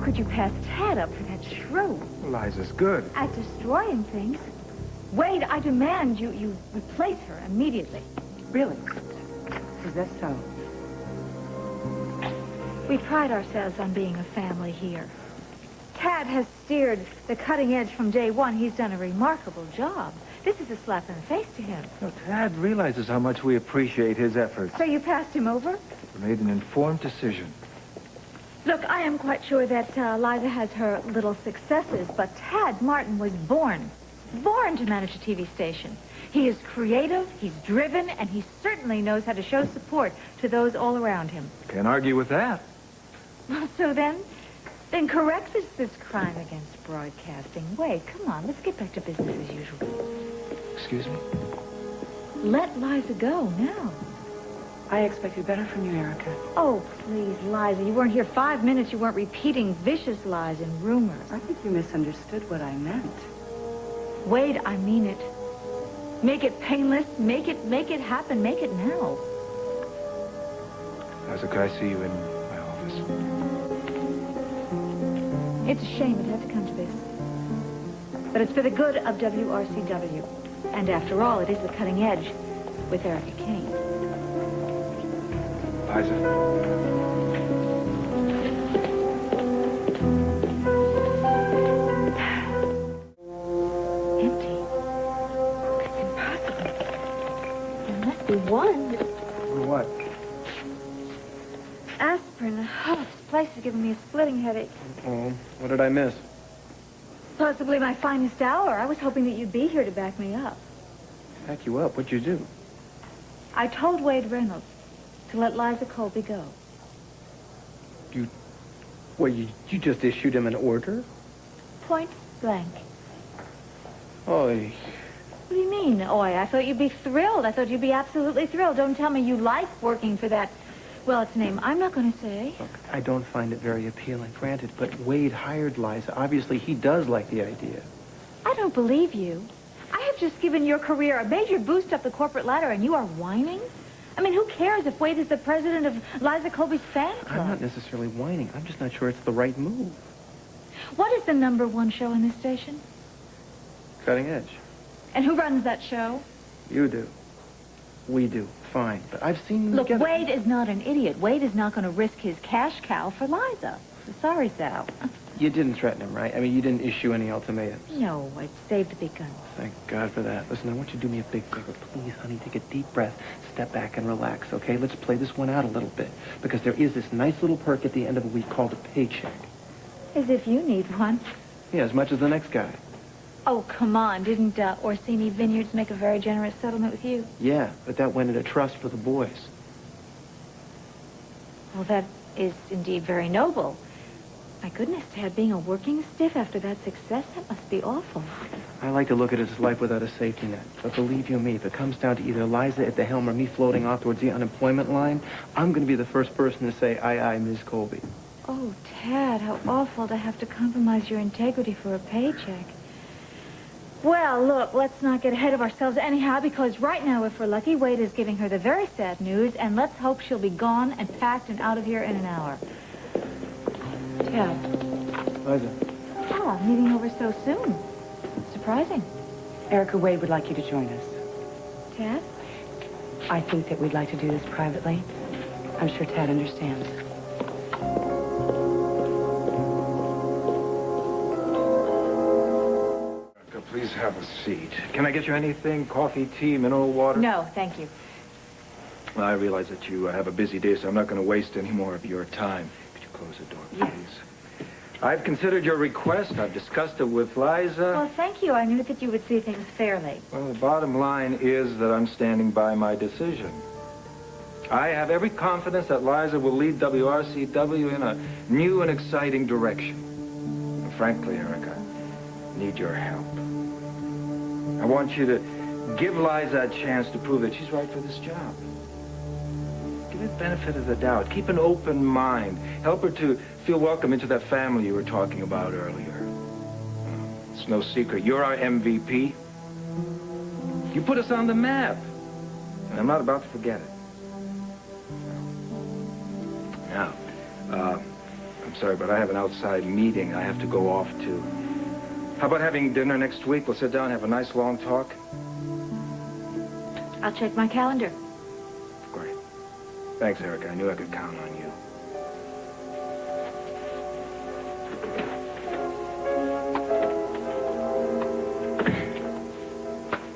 could you pass Tad up for that shrew? Liza's good. At destroying things. Wade, I demand you replace her immediately. Really? Is that so? We pride ourselves on being a family here. Tad has steered the cutting edge from day one. He's done a remarkable job. This is a slap in the face to him. No, Tad realizes how much we appreciate his efforts. So you passed him over? We made an informed decision. Look, I am quite sure that Liza has her little successes, but Tad Martin was born to manage a TV station. He is creative, he's driven, and he certainly knows how to show support to those all around him. Can't argue with that. Well, so then correct this crime against broadcasting. Wait, come on, let's get back to business as usual. Excuse me? Let Liza go now. I expected better from you, Erica. Oh, please, Liza, you weren't here 5 minutes. You weren't repeating vicious lies and rumors. I think you misunderstood what I meant. Wade, I mean it. Make it painless. Make it happen. Make it now. Liza, could I see you in my office? It's a shame it had to come to this. But it's for the good of WRCW. And after all, it is the cutting edge with Erica Kane. Liza. Empty. That's impossible. There must be one. What? Aspirin. Oh, this place is giving me a splitting headache. Oh, what did I miss? Possibly my finest hour. I was hoping that you'd be here to back me up. Back you up? What'd you do? I told Wade Reynolds to let Liza Colby go. You just issued him an order? Point blank. Oy. What do you mean, oi? I thought you'd be thrilled. I thought you'd be absolutely thrilled. Don't tell me you like working for that... Well, it's a name I'm not going to say. Look, I don't find it very appealing, granted, but Wade hired Liza. Obviously, he does like the idea. I don't believe you. I have just given your career a major boost up the corporate ladder, and you are whining? I mean, who cares if Wade is the president of Liza Colby's fan club? I'm not necessarily whining. I'm just not sure it's the right move. What is the #1 show on this station? Cutting Edge. And who runs that show? You do. We do. Fine. But I've seen... Look, Wade is not an idiot. Wade is not going to risk his cash cow for Liza. Sorry, Sal. You didn't threaten him, right? I mean, you didn't issue any ultimatums. No, I saved the big guns. Thank God for that. Listen, I want you to do me a big favor. Please, honey, take a deep breath. Step back and relax, okay? Let's play this one out a little bit. Because there is this nice little perk at the end of a week called a paycheck. As if you need one. Yeah, as much as the next guy. Oh, come on. Didn't Orsini Vineyards make a very generous settlement with you? Yeah, but that went into trust for the boys. Well, that is indeed very noble. My goodness, Tad, being a working stiff after that success, that must be awful. I like to look at it as life without a safety net. But believe you me, if it comes down to either Liza at the helm or me floating off towards the unemployment line, I'm going to be the first person to say, aye, Ms. Colby. Oh, Tad, how awful to have to compromise your integrity for a paycheck. Well, look, let's not get ahead of ourselves anyhow, because right now, if we're lucky, Wade is giving her the very sad news, and let's hope she'll be gone and packed and out of here in an hour. Tad. Liza. Ah, meeting over so soon. Surprising. Erica, Wade would like you to join us. Tad? I think that we'd like to do this privately. I'm sure Tad understands. Please have a seat. Can I get you anything? Coffee, tea, mineral water? No, thank you. Well, I realize that you have a busy day, so I'm not going to waste any more of your time. Could you close the door, please? I've considered your request. I've discussed it with Liza. Well, thank you. I knew that you would see things fairly. Well, the bottom line is that I'm standing by my decision. I have every confidence that Liza will lead WRCW in a new and exciting direction. And frankly, Erica, I need your help. I want you to give Liza a chance to prove that she's right for this job. Give her the benefit of the doubt. Keep an open mind. Help her to feel welcome into that family you were talking about earlier. It's no secret. You're our MVP. You put us on the map. And I'm not about to forget it. Now, I'm sorry, but I have an outside meeting I have to go off to. How about having dinner next week? We'll sit down and have a nice long talk. I'll check my calendar. Great. Thanks, Erica. I knew I could count on you.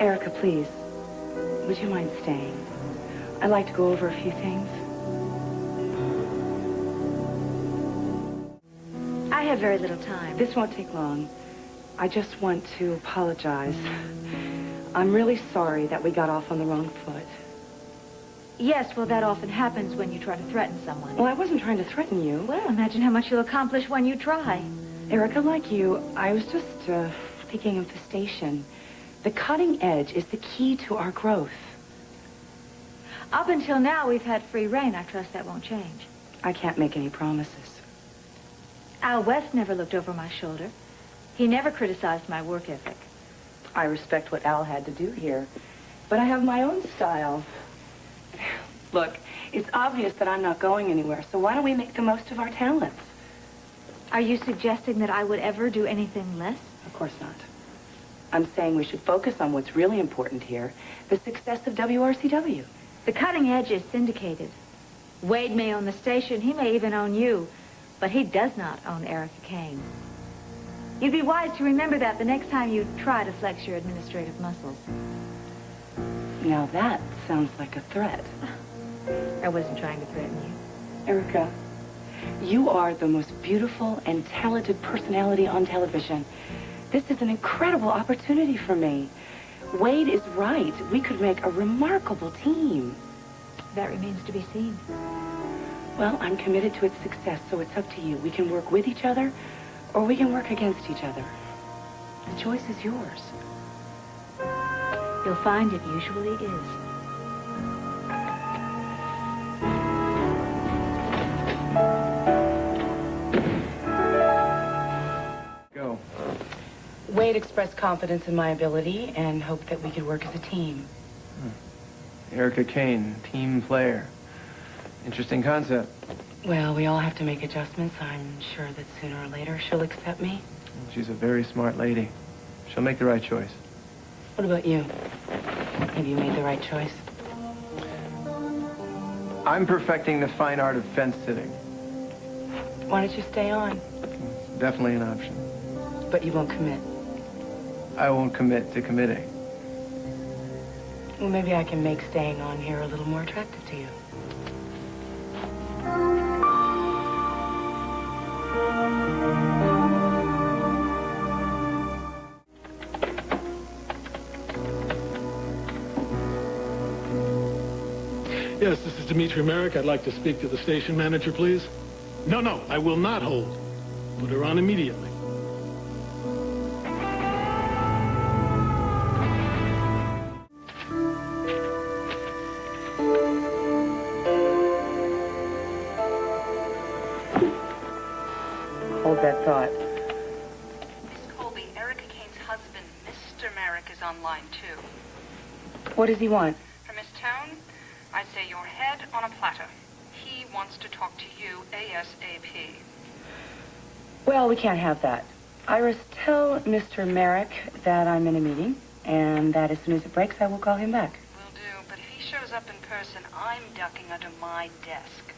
Erica, please, would you mind staying? I'd like to go over a few things. I have very little time. This won't take long. I just want to apologize. I'm really sorry that we got off on the wrong foot. Yes, well, that often happens when you try to threaten someone. Well, I wasn't trying to threaten you. Well, imagine how much you'll accomplish when you try. Erica, like you, I was just thinking of the station. The cutting edge is the key to our growth. Up until now, we've had free reign. I trust that won't change. I can't make any promises. Al West never looked over my shoulder. He never criticized my work ethic. I respect what Al had to do here, but I have my own style. Look, it's obvious that I'm not going anywhere, so why don't we make the most of our talents? Are you suggesting that I would ever do anything less? Of course not. I'm saying we should focus on what's really important here, the success of WRCW. The cutting edge is syndicated. Wade may own the station, he may even own you, but he does not own Erica Kane. You'd be wise to remember that the next time you try to flex your administrative muscles. Now that sounds like a threat. I wasn't trying to threaten you. Erica, you are the most beautiful and talented personality on television. This is an incredible opportunity for me. Wade is right. We could make a remarkable team. That remains to be seen. Well, I'm committed to its success, so it's up to you. We can work with each other, or we can work against each other. The choice is yours. You'll find it usually is. Go. Wade expressed confidence in my ability and hoped that we could work as a team. Erica Kane, team player. Interesting concept. Well, we all have to make adjustments. I'm sure that sooner or later she'll accept me. She's a very smart lady. She'll make the right choice. What about you? Have you made the right choice? I'm perfecting the fine art of fence sitting. Why don't you stay on? Definitely an option. But you won't commit. I won't commit to committing. Well, maybe I can make staying on here a little more attractive to you. Yes, this is Dimitri Merrick. I'd like to speak to the station manager, please. No, I will not hold. Put her on immediately. Hold that thought. Miss Colby, Erica Kane's husband, Mr. Merrick, is on line 2. What does he want? For Miss Tone, I'd say your head on a platter. He wants to talk to you ASAP. Well, we can't have that. Iris, tell Mr. Merrick that I'm in a meeting, and that as soon as it breaks, I will call him back. Will do, but if he shows up in person, I'm ducking under my desk.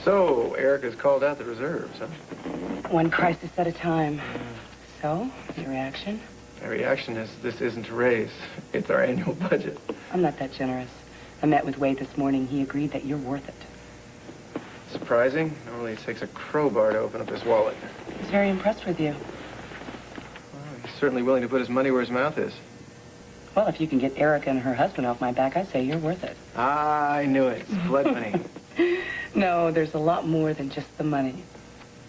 So, Erica's called out the reserves, huh? One crisis at a time. So, your reaction? My reaction is this isn't a raise. It's our annual budget. I'm not that generous. I met with Wade this morning. He agreed that you're worth it. Surprising. Normally it takes a crowbar to open up his wallet. He's very impressed with you. Well, he's certainly willing to put his money where his mouth is. Well, if you can get Erica and her husband off my back, I say you're worth it. Ah, I knew it. It's blood money. No, there's a lot more than just the money.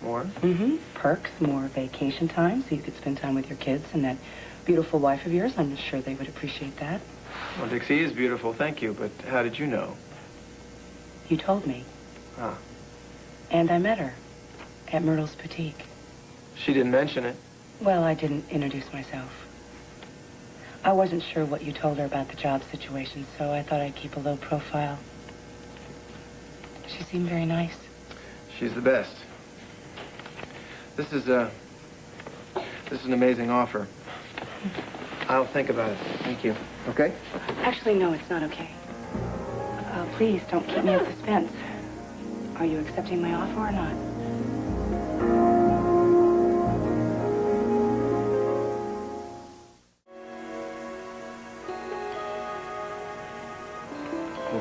More? Mm-hmm. Perks, more vacation time, so you could spend time with your kids and that beautiful wife of yours. I'm sure they would appreciate that. Well, Dixie is beautiful, thank you, but how did you know? You told me. Ah. And I met her at Myrtle's Boutique. She didn't mention it. Well, I didn't introduce myself. I wasn't sure what you told her about the job situation, so I thought I'd keep a low profile. She seemed very nice. She's the best. This is an amazing offer. I'll think about it. Thank you. Okay? Actually, no, it's not okay. Please, don't keep me in suspense. Are you accepting my offer or not?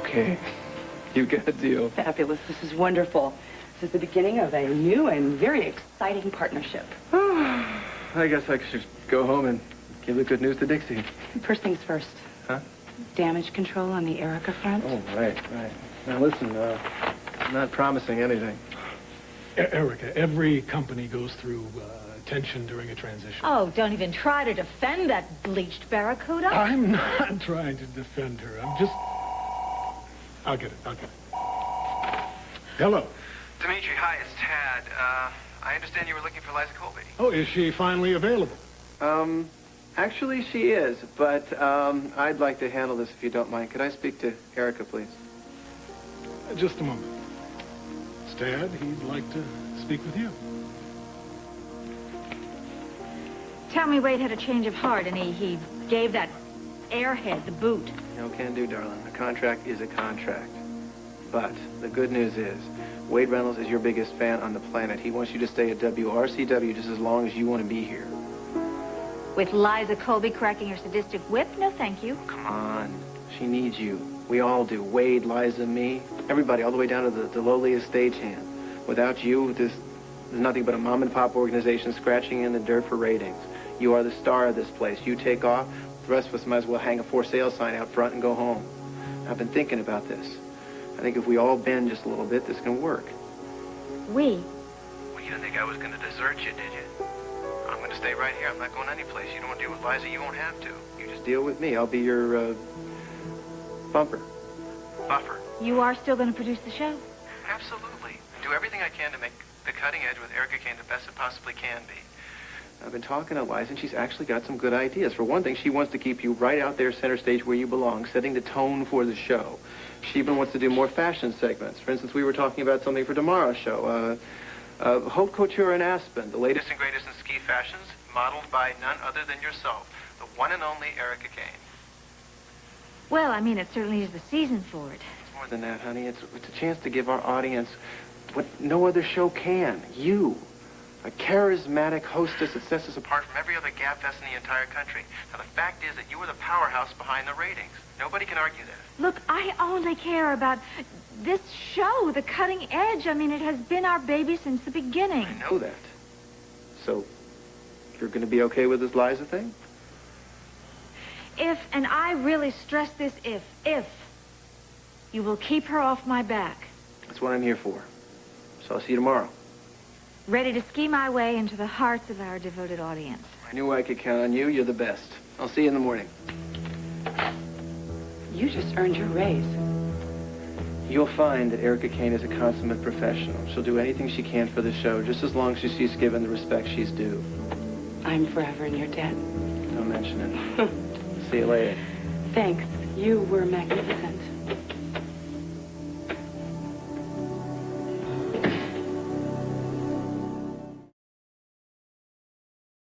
Okay. You got a deal. Fabulous. This is wonderful. This is the beginning of a new and very exciting partnership. I guess I should go home and give the good news to Dixie. First things first. Huh? Damage control on the Erica front. Oh, right. Now, listen, I'm not promising anything. Erica, every company goes through tension during a transition. Oh, don't even try to defend that bleached barracuda. I'm not trying to defend her. I'm just... I'll get it. Hello. Dimitri, hi, it's Tad. I understand you were looking for Liza Colby. Oh, is she finally available? Actually, she is, but I'd like to handle this if you don't mind. Could I speak to Erica, please? Just a moment. Stad, he'd like to speak with you. Tell me Wade had a change of heart and he gave that airhead the boot. No can do, darling. A contract is a contract. But the good news is, Wade Reynolds is your biggest fan on the planet. He wants you to stay at WRCW just as long as you want to be here. With Liza Colby cracking her sadistic whip? No, thank you. Come on. She needs you. We all do. Wade, Liza, me. Everybody, all the way down to the lowliest stagehand. Without you, there's nothing but a mom-and-pop organization scratching in the dirt for ratings. You are the star of this place. You take off, the rest of us might as well hang a for sale sign out front and go home. I've been thinking about this. I think if we all bend just a little bit, this can work. We? Well, you didn't think I was going to desert you, did you? I'm going to stay right here. I'm not going anyplace. You don't want to deal with Liza, you won't have to. You just deal with me. I'll be your, buffer. You are still going to produce the show? Absolutely. Do everything I can to make the cutting edge with Erica Kane the best it possibly can be. I've been talking to Liza, and she's actually got some good ideas. For one thing, she wants to keep you right out there center stage where you belong, setting the tone for the show. She even wants to do more fashion segments. For instance, we were talking about something for tomorrow's show. Haute Couture in Aspen, the latest and greatest in ski fashions, modeled by none other than yourself, the one and only Erica Kane. Well, I mean, it certainly is the season for it. It's more than that, honey. It's a chance to give our audience what no other show can. You. A charismatic hostess that sets us apart from every other gab fest in the entire country. Now, the fact is that you are the powerhouse behind the ratings. Nobody can argue that. Look, I only care about this show, the cutting edge. I mean, it has been our baby since the beginning. I know that. So, you're going to be okay with this Liza thing? If, and I really stress this if you will keep her off my back. That's what I'm here for. So I'll see you tomorrow. Ready to ski my way into the hearts of our devoted audience. I knew I could count on you. You're the best. I'll see you in the morning. You just earned your raise. You'll find that Erica Kane is a consummate professional. She'll do anything she can for the show, just as long as she's given the respect she's due. I'm forever in your debt. Don't mention it. See you later. Thanks. You were magnificent.